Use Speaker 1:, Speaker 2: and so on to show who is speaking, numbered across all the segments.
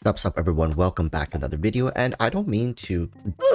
Speaker 1: Sup everyone, welcome back to another video, and I don't mean to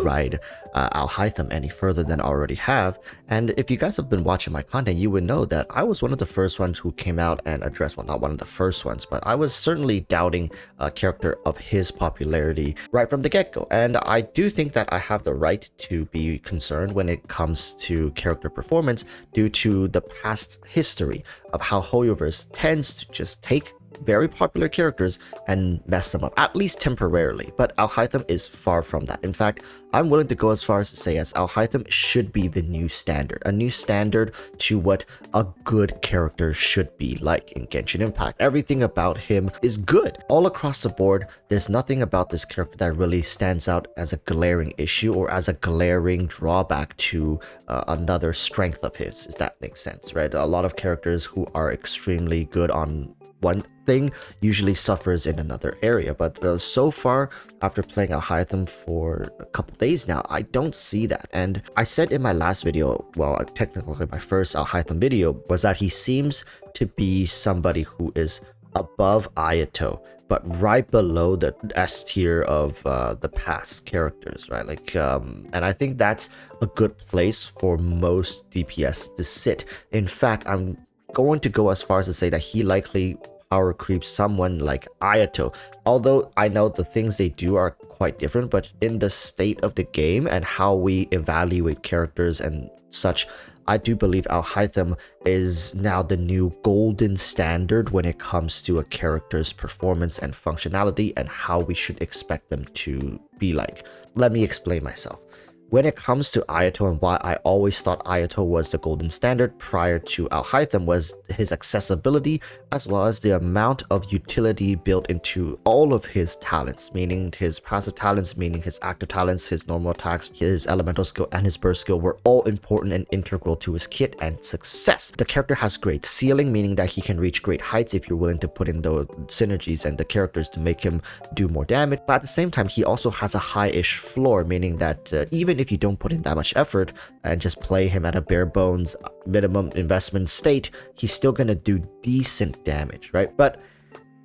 Speaker 1: ride Alhaitham any further than I already have. And if you guys have been watching my content, you would know that I was one of the first ones who came out and addressed, well, not one of the first ones, but I was certainly doubting a character of his popularity right from the get-go. And I do think that I have the right to be concerned when it comes to character performance due to the past history of how Hoyoverse tends to just take very popular characters and mess them up, at least temporarily. But Alhaitham is far from that. In fact, I'm willing to go as far as to say as Alhaitham should be the new standard, a new standard to what a good character should be like in Genshin Impact. Everything about him is good. All across the board, there's nothing about this character that really stands out as a glaring issue or as a glaring drawback to another strength of his, if that makes sense, right? A lot of characters who are extremely good on one thing usually suffers in another area, but so far after playing Alhaitham for a couple days now, I don't see that. And I said in my last video, well, technically my first Alhaitham video, was that he seems to be somebody who is above Ayato, but right below the S tier of the past characters, right? And I think that's a good place for most DPS to sit. In fact, I'm going to go as far as to say that he likely power creeps someone like Ayato, although I know the things they do are quite different, but in the state of the game and how we evaluate characters and such, I do believe Alhaitham is now the new golden standard when it comes to a character's performance and functionality and how we should expect them to be like. Let me explain myself. When it comes to Ayato and why I always thought Ayato was the golden standard prior to Alhaitham was his accessibility as well as the amount of utility built into all of his talents, meaning his passive talents, meaning his active talents, his normal attacks, his elemental skill, and his burst skill were all important and integral to his kit and success. The character has great ceiling, meaning that he can reach great heights if you're willing to put in the synergies and the characters to make him do more damage, but at the same time he also has a high-ish floor, meaning that even if you don't put in that much effort and just play him at a bare bones minimum investment state, he's still gonna do decent damage, right? But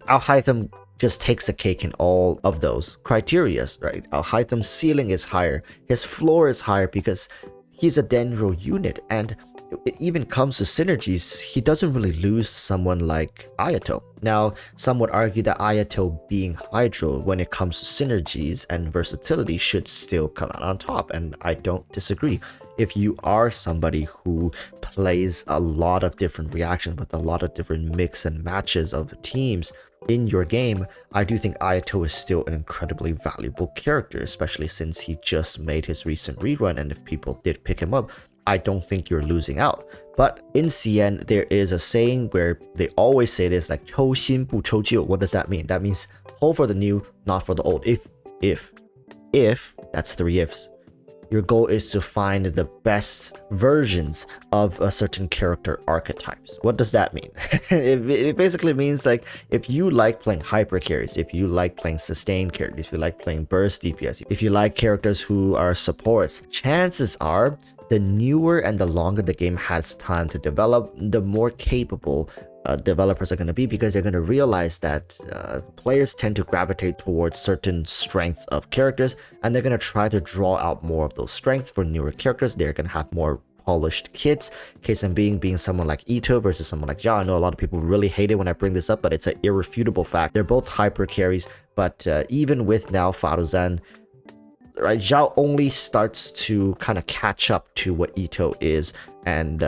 Speaker 1: Alhaitham just takes a cake in all of those criterias, right? Alhaitham's ceiling is higher, his floor is higher because he's a dendro unit, and it even comes to synergies, he doesn't really lose to someone like Ayato. Now, some would argue that Ayato being Hydro when it comes to synergies and versatility should still come out on top, and I don't disagree. If you are somebody who plays a lot of different reactions with a lot of different mix and matches of teams in your game, I do think Ayato is still an incredibly valuable character, especially since he just made his recent rerun, and if people did pick him up, I don't think you're losing out. But in CN, there is a saying where they always say this, like 抽新不抽旧. What does that mean? That means hold for the new, not for the old. If, that's 3 ifs. Your goal is to find the best versions of a certain character archetypes. What does that mean? It basically means like if you like playing hyper carries, if you like playing sustain characters, if you like playing burst DPS, if you like characters who are supports, chances are the newer and the longer the game has time to develop, the more capable developers are going to be, because they're going to realize that players tend to gravitate towards certain strengths of characters, and they're going to try to draw out more of those strengths for newer characters. They're going to have more polished kits. Case in being someone like Ito versus someone like Zhao. I know a lot of people really hate it when I bring this up, but it's an irrefutable fact. They're both hyper carries, but even with now Faruzan, right, Zhao only starts to kind of catch up to what Ito is, and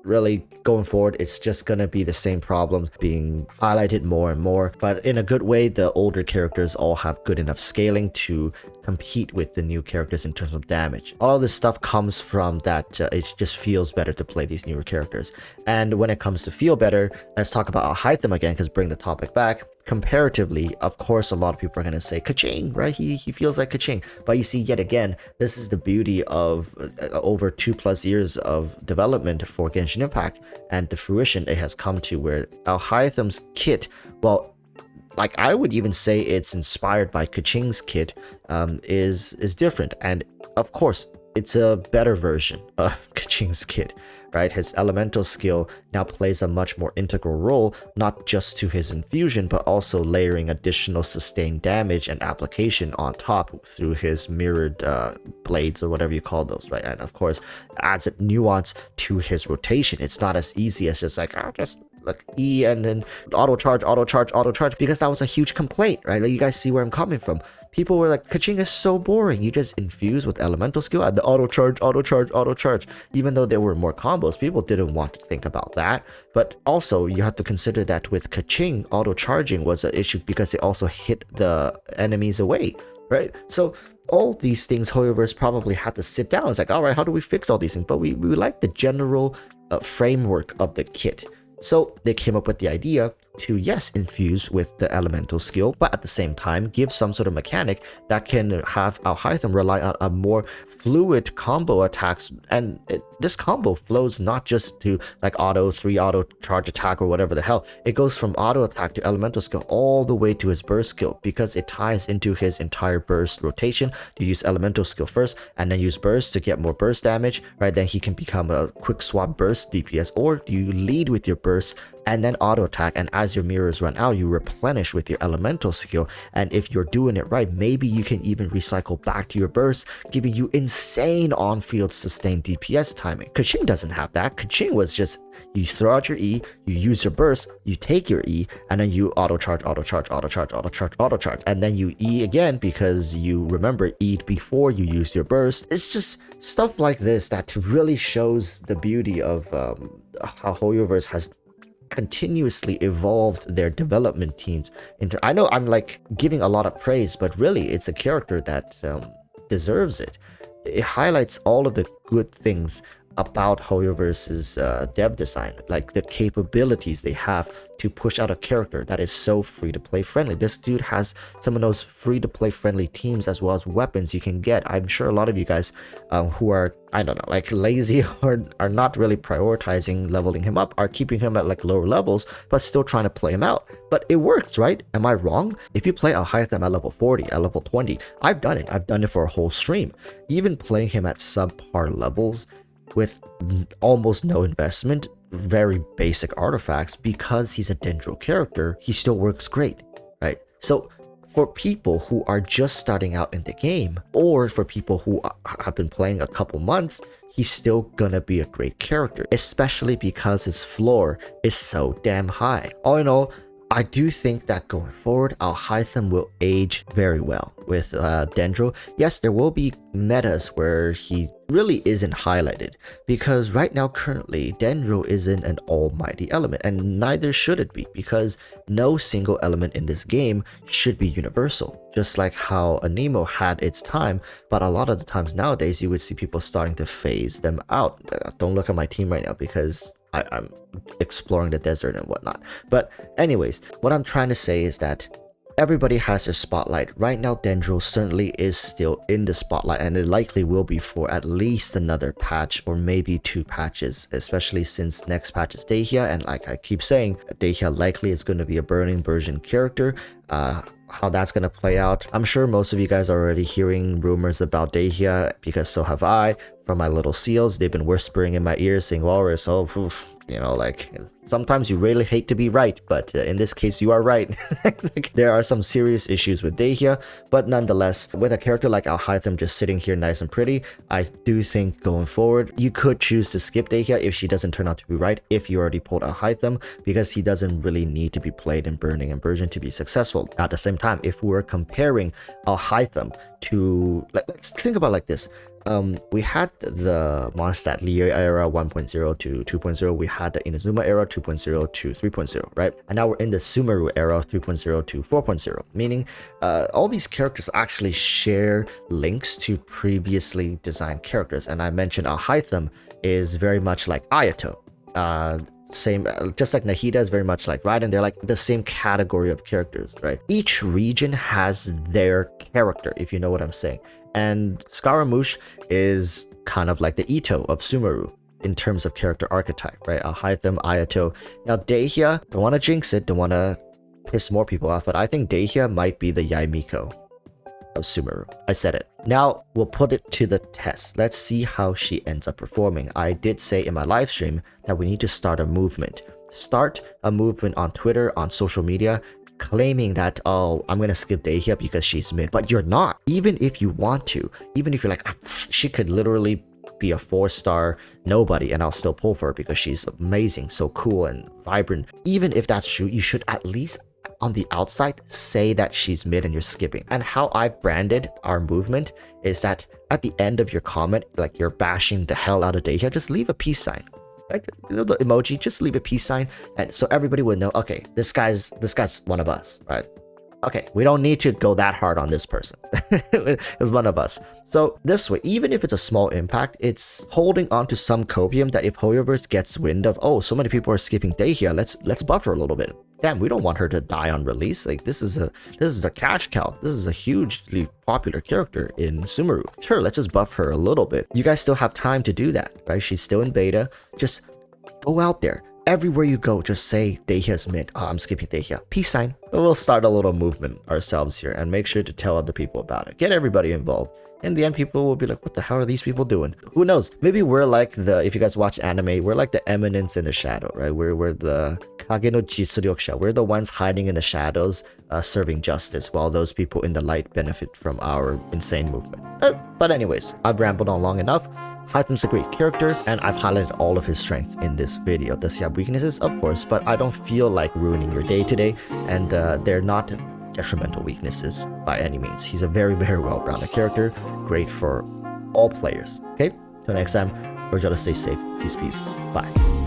Speaker 1: really going forward it's just gonna be the same problem being highlighted more and more, but in a good way. The older characters all have good enough scaling to compete with the new characters in terms of damage. All of this stuff comes from that it just feels better to play these newer characters. And when it comes to feel better, let's talk about Alhaitham again, because bring the topic back. Comparatively, of course, a lot of people are going to say Kaching, right? He feels like Kaching. But you see, yet again, this is the beauty of over 2+ years of development for Genshin Impact and the fruition it has come to, where Alhaitham's kit, well, like I would even say it's inspired by Kaching's kit, is different. And of course, it's a better version of Kaching's kit, right? His elemental skill now plays a much more integral role, not just to his infusion, but also layering additional sustained damage and application on top through his mirrored blades or whatever you call those, right? And of course, adds a nuance to his rotation. It's not as easy as just like, just like E and then auto charge, because that was a huge complaint, right? Like, you guys see where I'm coming from. People were like, Kaching is so boring. You just infuse with elemental skill and the auto charge. Even though there were more combos, people didn't want to think about that. But also, you have to consider that with Kaching, auto charging was an issue because it also hit the enemies away, right? So all these things, HoYoVerse probably had to sit down. It's like, all right, how do we fix all these things? But we like the general framework of the kit. So they came up with the idea to, yes, infuse with the elemental skill, but at the same time give some sort of mechanic that can have Alhaitham rely on a more fluid combo attacks. And this combo flows not just to like three auto charge attack or whatever the hell. It goes from auto attack to elemental skill all the way to his burst skill, because it ties into his entire burst rotation. You use elemental skill first and then use burst to get more burst damage, right? Then he can become a quick swap burst DPS, or you lead with your burst and then auto attack, and as your mirrors run out, you replenish with your elemental skill. And if you're doing it right, maybe you can even recycle back to your burst, giving you insane on-field sustained DPS timing. Kaching doesn't have that. Kaching was just, you throw out your E, you use your burst, you take your E, and then you auto charge, and then you E again because you remember E before you use your burst. It's just stuff like this that really shows the beauty of how HoYoVerse has continuously evolved their development teams into. I know I'm like giving a lot of praise, but really it's a character that deserves it. It highlights all of the good things about HoYoVerse's dev design, like the capabilities they have to push out a character that is so free-to-play friendly. This dude has some of those free-to-play friendly teams as well as weapons you can get. I'm sure a lot of you guys who are, I don't know, like lazy or are not really prioritizing leveling him up are keeping him at like lower levels, but still trying to play him out. But it works, right? Am I wrong? If you play Alhaitham at level 40, at level 20, I've done it. I've done it for a whole stream. Even playing him at subpar levels with almost no investment, very basic artifacts, because he's a Dendro character, he still works great, right? So for people who are just starting out in the game, or for people who have been playing a couple months, he's still gonna be a great character, especially because his floor is so damn high. All in all, I do think that going forward, Alhaitham will age very well with Dendro. Yes, there will be metas where he really isn't highlighted, because right now currently Dendro isn't an almighty element, and neither should it be, because no single element in this game should be universal, just like how Anemo had its time. But a lot of the times nowadays you would see people starting to phase them out. Don't look at my team right now because I'm exploring the desert and whatnot. But anyways, what I'm trying to say is that everybody has their spotlight. Right now, Dendro certainly is still in the spotlight, and it likely will be for at least another patch or maybe 2 patches, especially since next patch is Dehya, and like I keep saying, Dehya likely is going to be a burning version character. How that's going to play out, I'm sure most of you guys are already hearing rumors about Dehya, because so have I. From my little seals, they've been whispering in my ears saying, Walrus, oh, oof, you know, like, sometimes you really hate to be right, but in this case you are right. Like, there are some serious issues with Dehya, but nonetheless, with a character like Alhaitham just sitting here nice and pretty, I do think going forward you could choose to skip Dehya if she doesn't turn out to be right, if you already pulled Alhaitham, because he doesn't really need to be played in Burning and Version to be successful. At the same time, if we're comparing Alhaitham to, let's think about it like this. We had the Mondstadt Leo era 1.0 to 2.0, we had the Inazuma era 2.0 to 3.0, right? And now we're in the Sumeru era 3.0 to 4.0, meaning all these characters actually share links to previously designed characters. And I mentioned Alhaitham is very much like Ayato. Same, just like Nahida is very much like Raiden. They're like the same category of characters, right? Each region has their character, if you know what I'm saying. And Scaramouche is kind of like the Ito of Sumeru in terms of character archetype, right? Alhaitham, Ayato. Now Dehya, don't want to jinx it, don't want to piss more people off, but I think Dehya might be the Yaimiko. of Sumeru. I said it. Now we'll put it to the test. Let's see how she ends up performing. I did say in my live stream that we need to start a movement. Start a movement on Twitter, on social media, claiming that, oh, I'm gonna skip Dehya because she's mid. But you're not. Even if you want to, even if you're like, she could literally be a 4-star nobody and I'll still pull for her because she's amazing, so cool and vibrant. Even if that's true, you should at least on the outside say that she's mid and you're skipping. And how I've branded our movement is that at the end of your comment, like you're bashing the hell out of Dehya, just leave a peace sign. Like, you know, the emoji, just leave a peace sign, and so everybody would know, okay, this guy's one of us, right? Okay, we don't need to go that hard on this person. It's one of us. So this way, even if it's a small impact, it's holding on to some copium that if Hoyoverse gets wind of, oh, so many people are skipping Dehya, let's buff her a little bit. Damn, we don't want her to die on release. Like, this is a cash cow. This is a hugely popular character in Sumeru. Sure, let's just buff her a little bit. You guys still have time to do that, right? She's still in beta. Just go out there. Everywhere you go, just say Dehya's mid. Oh, I'm skipping Dehya. Peace sign. We'll start a little movement ourselves here and make sure to tell other people about it. Get everybody involved. In the end, people will be like, what the hell are these people doing? Who knows? Maybe we're like the, if you guys watch anime, we're like the eminence in the shadow, right? We're the Kage no Jitsuryokusha. We're the ones hiding in the shadows, serving justice, while those people in the light benefit from our insane movement. But anyways, I've rambled on long enough. Alhaitham's a great character, and I've highlighted all of his strengths in this video. Does he have weaknesses? Of course, but I don't feel like ruining your day today, and they're not detrimental weaknesses by any means. He's a very, very well-rounded character, great for all players. Okay, till next time, Virgil, stay safe. Peace, peace. Bye.